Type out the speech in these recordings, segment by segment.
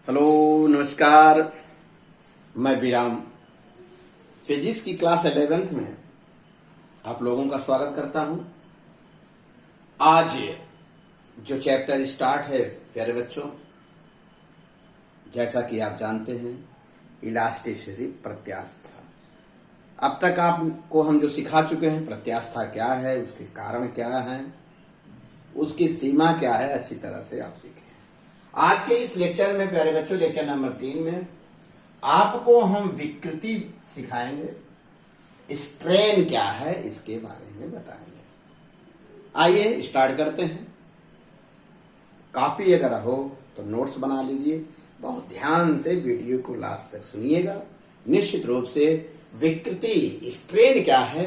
Hello नमस्कार। मैं विराम फिजिक्स की क्लास 11th में आप लोगों का स्वागत करता हूं। आज जो चैप्टर स्टार्ट है प्यारे बच्चों, जैसा कि आप जानते हैं इलास्टिसिटी प्रत्यास्था। अब तक आपको हम जो सिखा चुके हैं प्रत्यास्था क्या है, उसके कारण क्या हैं, उसकी सीमा क्या है, अच्छी तरह से आप सीखें। आज के इस लेक्चर में प्यारे बच्चों, लेक्चर नंबर 3 में आपको हम विकृति सिखाएंगे। स्ट्रेन क्या है इसके बारे में बताएंगे। आइए स्टार्ट करते हैं। कॉपी अगर हो तो नोट्स बना लीजिए। बहुत ध्यान से वीडियो को लास्ट तक सुनिएगा। निश्चित रूप से विकृति स्ट्रेन क्या है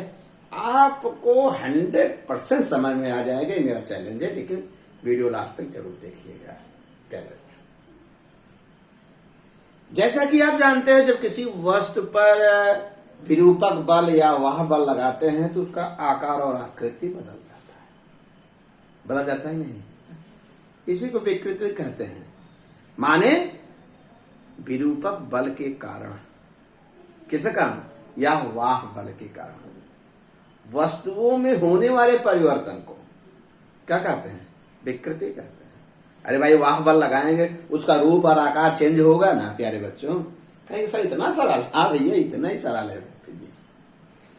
आपको 100% समझ में आ जाएगा। मेरा चैलेंज है, लेकिन वीडियो लास्ट तक जरूर देखिएगा। जैसा कि आप जानते हैं, जब किसी वस्तु पर विरूपक बल या वाह बल लगाते हैं तो उसका आकार और आकृति बदल जाता है। बदल जाता है नहीं, इसी को विकृति कहते हैं। माने विरूपक बल के कारण, किस कारण, या वाह बल के कारण वस्तुओं में होने वाले परिवर्तन को क्या कहते हैं, विकृति कहते हैं। अरे भाई, वाह बल लगाएंगे उसका रूप और आकार चेंज होगा ना प्यारे बच्चों। कहेंगे सर इतना सरल, हाँ भैया इतना ही सरल है फिजिक्स।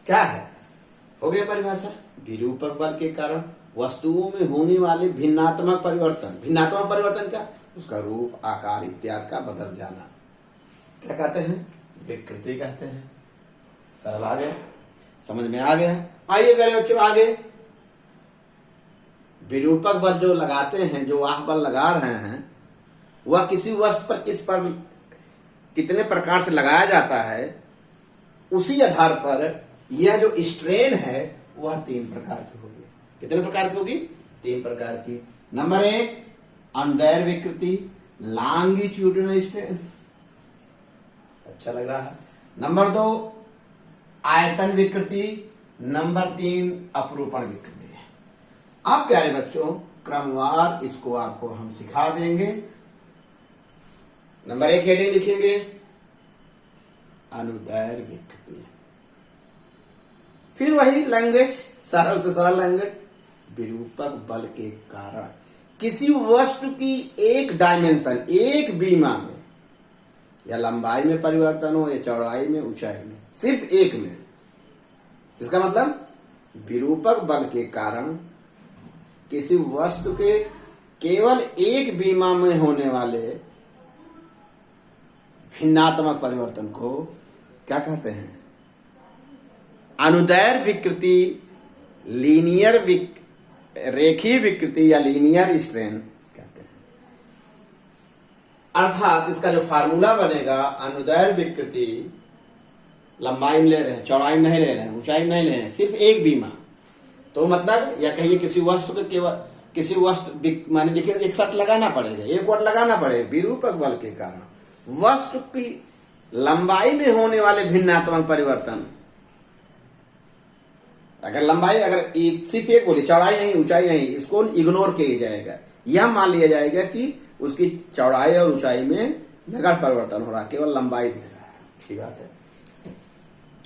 क्या है, हो गया परिभाषा। विरूपक बल के कारण वस्तुओं में होने वाले भिन्नात्मक परिवर्तन। भिन्नात्मक परिवर्तन क्या, उसका रूप आकार इत्यादि का बदल जाना क्या कहते हैं, विकृति कहते हैं। सरल आ गया, समझ में आ गया। आइए प्यारे बच्चों आगे। विरूपक बल जो लगाते हैं, जो वाह बल लगा रहे हैं, वह किसी वस्तु पर कितने प्रकार से लगाया जाता है, उसी आधार पर यह जो स्ट्रेन है वह 3 प्रकार की होगी। कितने प्रकार की होगी, 3 प्रकार की। नंबर 1 अनुदैर्ध्य विकृति, लॉन्गिट्यूडिनल स्ट्रेन। अच्छा लग रहा है। नंबर 2 आयतन विकृति। नंबर 3 अपरूपण विकृति। अब प्यारे बच्चों क्रमवार इसको आपको हम सिखा देंगे। नंबर 1 हेडिंग लिखेंगे अनुदैर्ध्य विकृति। फिर वही लैंग्वेज, सरल से सरल लैंग्वेज। विरूपक बल के कारण किसी वस्तु की एक डायमेंशन, एक बीमा में, या लंबाई में परिवर्तन हो या चौड़ाई में, ऊंचाई में, सिर्फ एक में। इसका मतलब विरूपक बल के कारण किसी वस्तु के केवल एक बीमा में होने वाले भिन्नात्मक परिवर्तन को क्या कहते हैं, अनुदैर्ध्य विकृति, लीनियर रेखीय विकृति या लीनियर स्ट्रेन कहते हैं। अर्थात इसका जो फार्मूला बनेगा, अनुदैर्ध्य विकृति लंबाई में ले रहे हैं, चौड़ाई में नहीं ले रहे हैं, ऊंचाई में नहीं ले रहे हैं, सिर्फ एक बीमा। तो मतलब या कहिए किसी वस्तु के केवल किसी वस्तु माने देखिए एक शर्त लगाना पड़ेगा, एक वर्ड लगाना पड़ेगा। विरूपक बल के कारण वस्तु की लंबाई में होने वाले भिन्नात्मक परिवर्तन, अगर लंबाई अगर सिर्फ एक बोली, चौड़ाई नहीं ऊंचाई नहीं, इसको इग्नोर किया जाएगा। यह मान लिया जाएगा कि उसकी चौड़ाई और ऊंचाई में नगण्य परिवर्तन हो रहा, केवल लंबाई दिख रहा है। अच्छी बात है।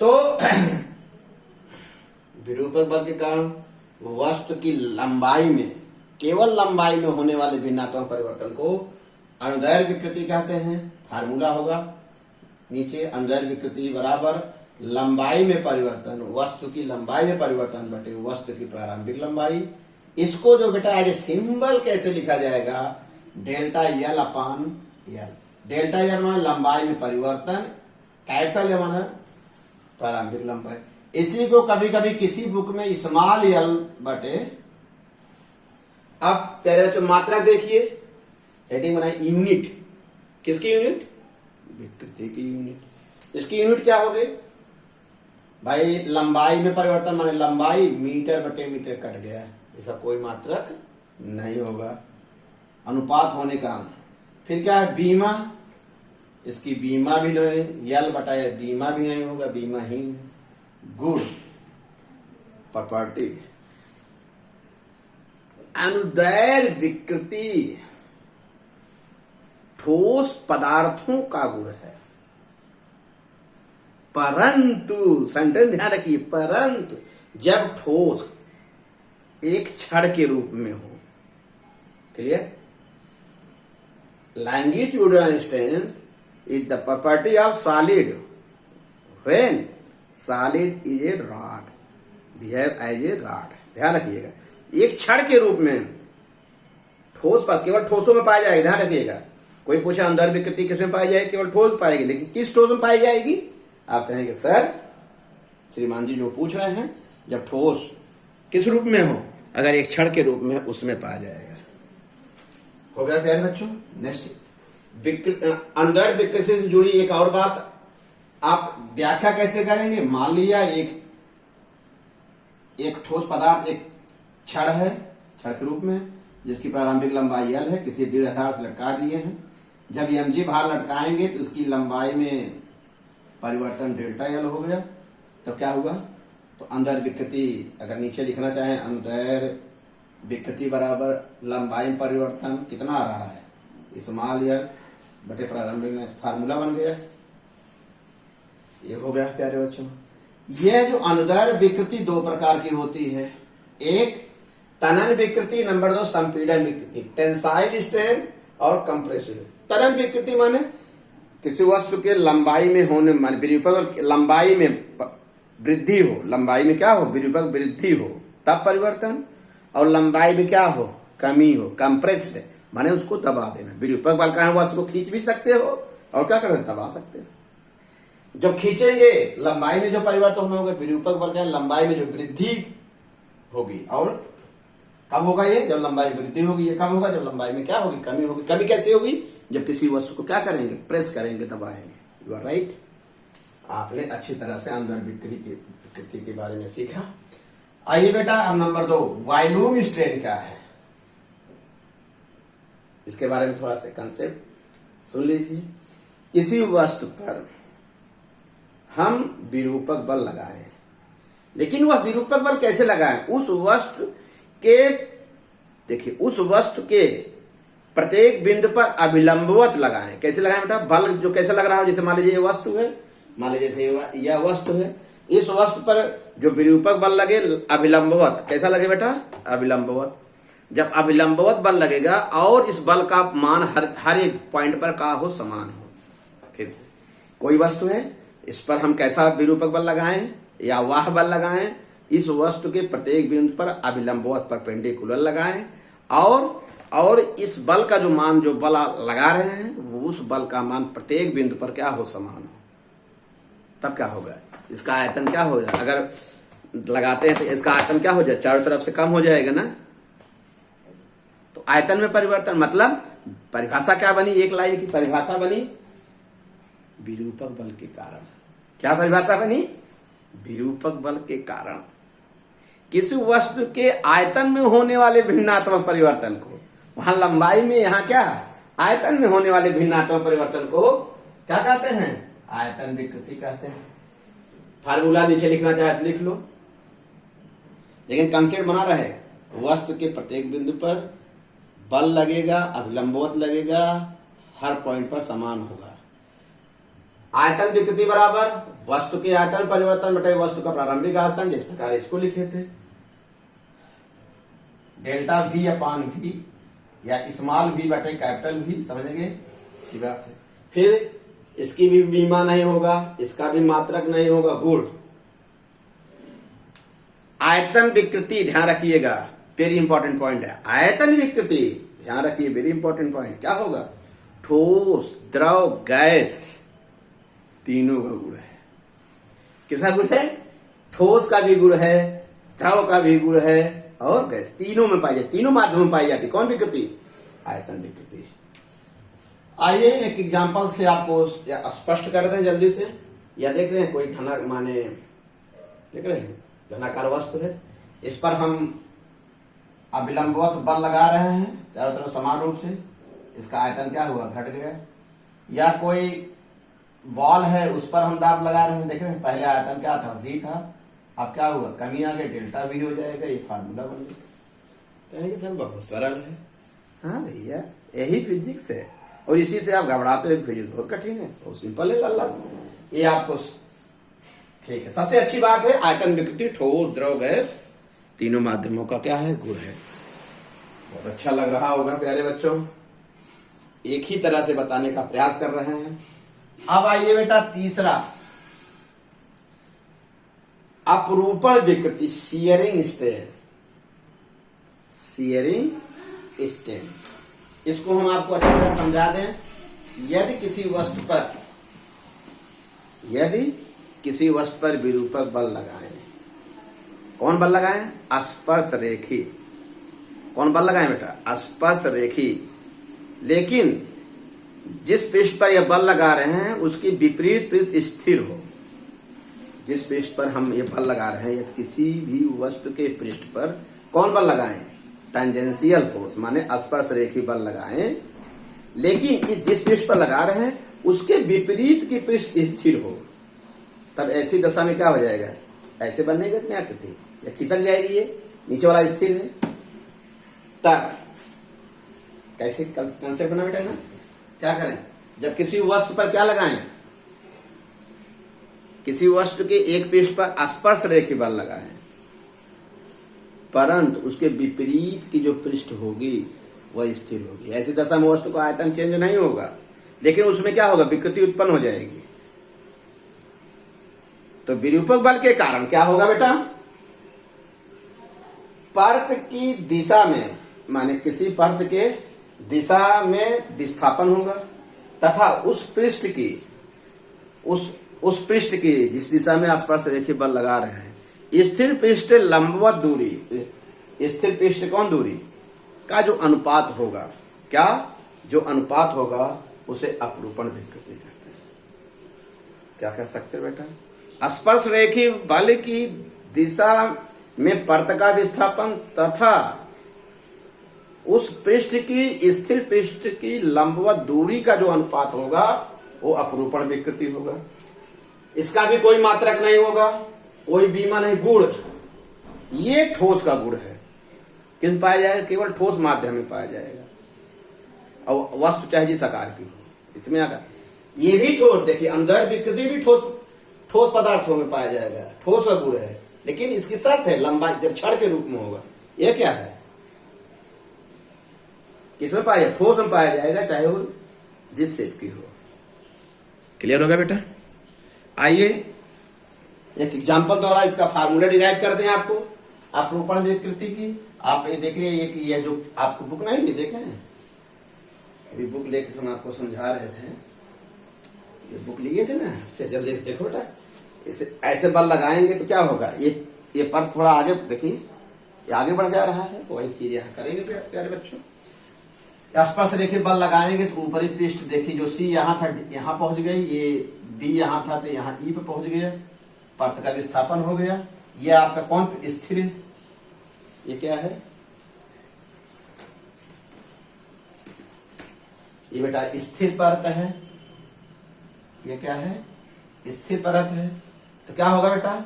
तो विरूपक बल के कारण वस्तु की लंबाई में, केवल लंबाई में होने वाले भिन्नात्मक परिवर्तन को अनुदैर्ध्य विकृति कहते हैं। फार्मूला होगा नीचे, अनुदैर्ध्य विकृति बराबर लंबाई में परिवर्तन, वस्तु की लंबाई में परिवर्तन बटे वस्तु की प्रारंभिक लंबाई। इसको जो बेटा एज ए सिंबल कैसे लिखा जाएगा, डेल्टा यल अपान यल। डेल्टा यल माने लंबाई में परिवर्तन, कैपिटल यल माने प्रारंभिक लंबाई। इसी को कभी कभी किसी बुक में स्मॉल यल बटे। अब प्यारे बच्चों मात्रा देखिए, हेडिंग बनाई यूनिट। किसकी यूनिट, विकृति की यूनिट। इसकी यूनिट क्या हो गई भाई, लंबाई में परिवर्तन माने लंबाई मीटर बटे मीटर कट गया, इसका कोई मात्रक नहीं होगा, अनुपात होने का। फिर क्या है, बीमा। इसकी बीमा भी नहीं, यल बटा बीमा भी नहीं होगा, बीमा ही नहीं। गुण प्रॉपर्टी, अनुदैर्ध्य विकृति ठोस पदार्थों का गुण है। परंतु, सेंटेंस ध्यान रखिए, परंतु जब ठोस एक क्षण के रूप में हो। Clear? longitudinal strength is the property of solid when solid is a rod, behave as a rod। ध्यान रखिएगा, एक क्षण के रूप में ठोस पर केवल ठोसों में पाई जाएगी। ध्यान रखिएगा, कोई पूछे अंदर विकृति किस में पाई जाएगी, केवल ठोस पाएगी, लेकिन किस ठोस में पाई जाएगी? आप कहेंगे सर श्रीमान जी जो पूछ रहे हैं, जब ठोस किस रूप में हो, अगर एक क्षण के रूप में उसमें पाया जाएगा। हो गया प्यारे बच्चों। नेक्स्ट, अंदर विकृति से जुड़ी एक और बात, आप व्याख्या कैसे करेंगे? मान लिया एक ठोस पदार्थ एक क्षण है, क्षण के रूप में, जिसकी प्रारंभिक लंबाई L है, किसी दृढ़ आधार से लटका दिए हैं। जब mg भार लटकाएंगे तो इसकी लंबाई में परिवर्तन डेल्टा L हो गया, तो क्या हुआ? तो अंदर विकृति, अगर नीचे लिखना चाहें, अंदर विकृति बराबर लंबाई में परिवर्तन कितना आ रहा है, स्मॉल L बटे प्रारंभिक में, फार्मूला बन गया। ये हो गया प्यारे बच्चों। यह जो अनुदैर्घ्य विकृति दो प्रकार की होती है, एक तनन विकृति, नंबर 2 संपीड़न विकृति, टेंसाइल स्ट्रेन और कंप्रेसिव। तनन विकृति माने किसी वस्तु के लंबाई में होने, मान विरूपक लंबाई में वृद्धि हो, लंबाई में क्या हो, विरूपक वृद्धि हो तब परिवर्तन, और लंबाई में क्या हो, कमी हो, कंप्रेस्ड माने उसको दबा देना। विरूपक बल का है, वस्तु को खींच भी सकते हो और क्या करते, दबा सकते हो। जो खींचेंगे लंबाई में जो परिवर्तन होगा, विरूपक बल का लंबाई में जो वृद्धि होगी। और कब होगा ये? जब लंबाई में वृद्धि होगी। ये कब होगा? जब लंबाई में क्या होगी, कमी होगी। कमी कैसे होगी? जब किसी वस्तु को क्या करेंगे, प्रेस करेंगे, दबाएंगे। You are right. आपने अच्छी तरह से अंदर विकृति के बारे में सीखा। आइए बेटा, अब नंबर 2 वॉल्यूम स्ट्रेन क्या है, इसके बारे में थोड़ा सा कंसेप्ट सुन लीजिए। किसी वस्तु पर हम विरूपक बल लगाएं, लेकिन वह विरूपक बल कैसे लगाएं? उस वस्तु के, देखिए, उस वस्तु के प्रत्येक बिंदु पर अभिलंबवत लगाएं। कैसे लगाएं बेटा? बल जो कैसे लग रहा हो, जैसे मान लीजिए ये वस्तु है, मान लीजिए जैसे यह वस्तु है, इस वस्तु पर जो विरूपक बल लगे अभिलंबवत, कैसा लगे बेटा? अभिलंबवत। जब अभिलंबवत बल लगेगा और इस बल का मान हर एक पॉइंट पर का हो, समान हो। फिर से कोई वस्तु है, इस पर हम कैसा विरूपक बल लगाएं या वाह बल लगाएं? इस वस्तु के प्रत्येक बिंदु पर अभिलंबवत परपेंडिकुलर लगाएं, और इस बल का जो मान, जो बल लगा रहे हैं, वो उस बल का मान प्रत्येक बिंदु पर क्या हो, समान हो। तब क्या होगा? इसका आयतन क्या हो जाए? अगर लगाते हैं तो इसका आयतन क्या हो जाए, चारों तरफ से कम हो जाएगा ना। तो आयतन में परिवर्तन, मतलब परिभाषा क्या बनी, एक लाइन की परिभाषा बनी, विरूपक बल के कारण। क्या परिभाषा बनी? विरूपक बल के कारण किसी वस्तु के आयतन में होने वाले भिन्नात्मक परिवर्तन को, वहां लंबाई में, यहाँ क्या, आयतन में होने वाले भिन्नात्मक परिवर्तन को क्या कहते हैं? आयतन विकृति कहते हैं। फार्मूला नीचे लिखना चाहे तो लिख लो, लेकिन कंसेप्ट बना रहे, वस्तु के प्रत्येक बिंदु पर बल लगेगा, अभिलंबवत लगेगा, हर पॉइंट पर समान होगा। आयतन विकृति बराबर वस्तु के आयतन परिवर्तन बटे वस्तु का प्रारंभिक आयतन, जिस प्रकार इसको लिखे थे, डेल्टा V अपान V या स्मॉल v बटे कैपिटल V। समझेंगे? अच्छी बात है। फिर इसकी भी बीमा नहीं होगा, इसका भी मात्रक नहीं होगा, गुण। आयतन विकृति, ध्यान रखिएगा, वेरी इंपॉर्टेंट पॉइंट है। आयतन विकृति, ध्यान रखिए, वेरी इंपॉर्टेंट पॉइंट। क्या होगा? ठोस, द्रव, गैस, तीनों का गुण है। किसका गुण है? ठोस का भी गुण है, द्रव का भी गुण है, और गैस, तीनों में पाई जाती, तीनों माध्यम में पाई जाती। कौन विकृति? आयतन विकृति। आइए एक एग्जांपल से आपको स्पष्ट कर दें जल्दी से। या देख रहे हैं, कोई घना, माने देख रहे हैं, घनाकार वस्तु है, इस पर हम अभिलंबवत बल लगा रहे हैं चारों तरफ समान रूप से, इसका आयतन क्या हुआ? घट गया। या कोई बॉल है, उस पर हम दाब लगा रहे हैं, देख रहे हैं, पहले आयतन क्या था? V था, अब क्या हुआ? कमी आ गई, डेल्टा V हो जाएगा। ये फार्मूला बन गया। कहेंगे सर बहुत सरल है। हाँ भैया, यही फिजिक्स है। और इसी से आप घबराते हो, ये बहुत कठिन है, बहुत सिंपल है लल्ला। ये आपको ठीक है। सबसे अच्छी बात है आयतन, विकृति, ठोस, द्रव, गैस तीनों माध्यमों का क्या है, गुण है। बहुत अच्छा लग रहा होगा प्यारे बच्चों, एक ही तरह से बताने का प्रयास कर रहे हैं। अब आइए बेटा तीसरा, अपरूपण विकृति, शियरिंग स्ट्रेन। शियरिंग स्ट्रेन, इसको हम आपको अच्छी तरह समझा दें। यदि किसी वस्तु पर विरूपक बल लगाएं, कौन बल लगाएं, स्पर्श रेखी। कौन बल लगाएं बेटा, स्पर्श रेखी। लेकिन जिस पृष्ठ पर यह बल लगा रहे हैं उसकी विपरीत पृष्ठ स्थिर हो। जिस पृष्ठ पर हम ये बल लगा रहे हैं, यदि किसी भी वस्तु के पृष्ठ पर कौन बल लगाएं, टेंजेंशियल फोर्स माने स्पर्श रेखी बल लगाएं, लेकिन जिस पृष्ठ पर लगा रहे हैं उसके विपरीत की पृष्ठ स्थिर हो, तब ऐसी दशा में क्या हो जाएगा, ऐसे बनेगा अपनी आकृति, या खिसक जाएगी, ये नीचे वाला स्थिर है। तब कैसे कंसेप्ट बना बेटा ना, क्या करें, जब किसी वस्तु पर क्या लगाएं, किसी वस्तु के एक पृष्ठ पर स्पर्श रेखी बल लगाएं, परंतु उसके विपरीत की जो पृष्ठ होगी वह स्थिर होगी। ऐसी दशा में वस्तु का आयतन चेंज नहीं होगा, लेकिन उसमें क्या होगा, विकृति उत्पन्न हो जाएगी। तो विरूपक बल के कारण क्या होगा बेटा, पर्त की दिशा में माने किसी पर्त के दिशा में विस्थापन होगा, तथा उस पृष्ठ की जिस दिशा में स्पर्श रेखी बल लगा रहे हैं, स्थिर पृष्ठ लंबवत दूरी, स्थिर पृष्ठ कौन दूरी का जो अनुपात होगा, क्या जो अनुपात होगा उसे अपरूपण विकृति कहते हैं। क्या कह सकते हैं बेटा, स्पर्श रेखी बल की दिशा में पर्त का विस्थापन तथा उस पृष्ठ की स्थिर पृष्ठ की लंबवत दूरी का जो अनुपात होगा वो अपरूपण विकृति होगा। इसका भी कोई मात्रक नहीं होगा, कोई बीमा नहीं, गुण, ये ठोस का गुण है। किस पाया जाएगा, केवल ठोस माध्यम में पाया जाएगा, और वस्तु चाहे जिस आकार की हो, इसमें आकर ये भी ठोस, देखिए अंदर विकृति भी ठोस पदार्थों में पाया जाएगा, ठोस का गुण है, लेकिन इसकी शर्त है लंबाई, जब छड़ के रूप में होगा। यह क्या है, किसमें पाया, ठोस में पाया जाएगा, चाहे वो जिस शेप की हो। क्लियर होगा बेटा। आइए एक एग्जांपल द्वारा इसका फार्मूला डिराइव करते हैं आपको अपरूपण विकृति की। आप ये देख रहे हैं, ये जो आपको बुक नहीं भी देख रहे हैं, अभी बुक लेके हम आपको समझा रहे थे, ये बुक लिए थे ना, इससे जल्दी से देखो बेटा, इसे ऐसे बल लगाएंगे तो क्या होगा, ये पर थोड़ा आगे देखिए, ये आगे बढ़ जा रहा है, वही चीज यहाँ करेंगे प्यारे बच्चों। स्पर्श रेखी बल लगाएंगे तो ऊपरी पृष्ठ देखिए, जो सी यहाँ था यहाँ पहुंच गई, ये बी यहाँ था तो यहाँ ई पे पहुंच गया, पर्त का विस्थापन हो गया। ये आपका कौन स्थिर है, ये क्या है, ये बेटा स्थिर परत है, ये क्या है, स्थिर परत है। तो क्या होगा बेटा,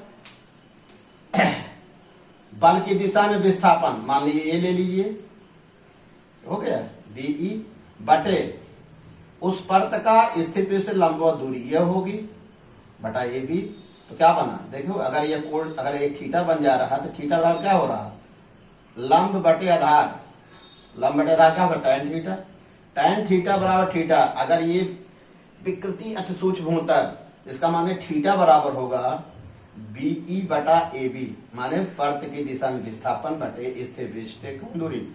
बल की दिशा में विस्थापन, मान लीजिए ये ले लीजिए, हो गया बीई बटे उस पर्त का स्थिर पृष्ठ से लंबवत दूरी यह होगी बटा ए बी। तो क्या बना, देखो अगर ये कोण, अगर एक थीटा बन जा रहा तो थीटा बराबर क्या हो रहा, लंब बटे आधार, लंब बटे आधार क्या होगा, tan थीटा, tan थीटा बराबर थीटा। अगर ये विकृति अति सूक्ष्म होता है, इसका माने थीटा बराबर होगा बीई बटा ए बी, माने पर्त की दिशा में विस्थापन बटे स्थिर पृष्ठ से कौन दूरी,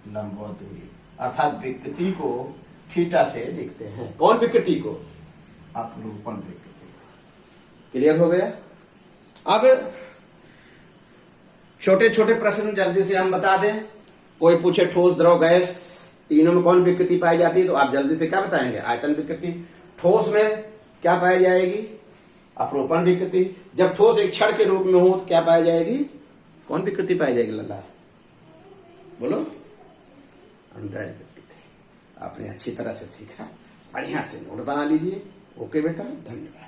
लंबवत दूरी। अर्थात विकृति को थीटा से लिखते हैं, कौन विकृति को, अपरूपण विकृति। क्लियर हो गया। अब छोटे छोटे प्रश्न जल्दी से हम बता दें, कोई पूछे ठोस द्रव गैस तीनों में कौन विकृति पाई जाती है, तो आप जल्दी से क्या बताएंगे, आयतन विकृति। ठोस में क्या पाई जाएगी, अपरूपण विकृति। जब ठोस एक छड़ के रूप में हो तो क्या पाई जाएगी, कौन विकृति पाई जाएगी लल्ला, बोलो, अंदर विकृति। आपने अच्छी तरह से सीखा, बढ़िया से नोट बना लीजिए। ओके बेटा, धन्यवाद।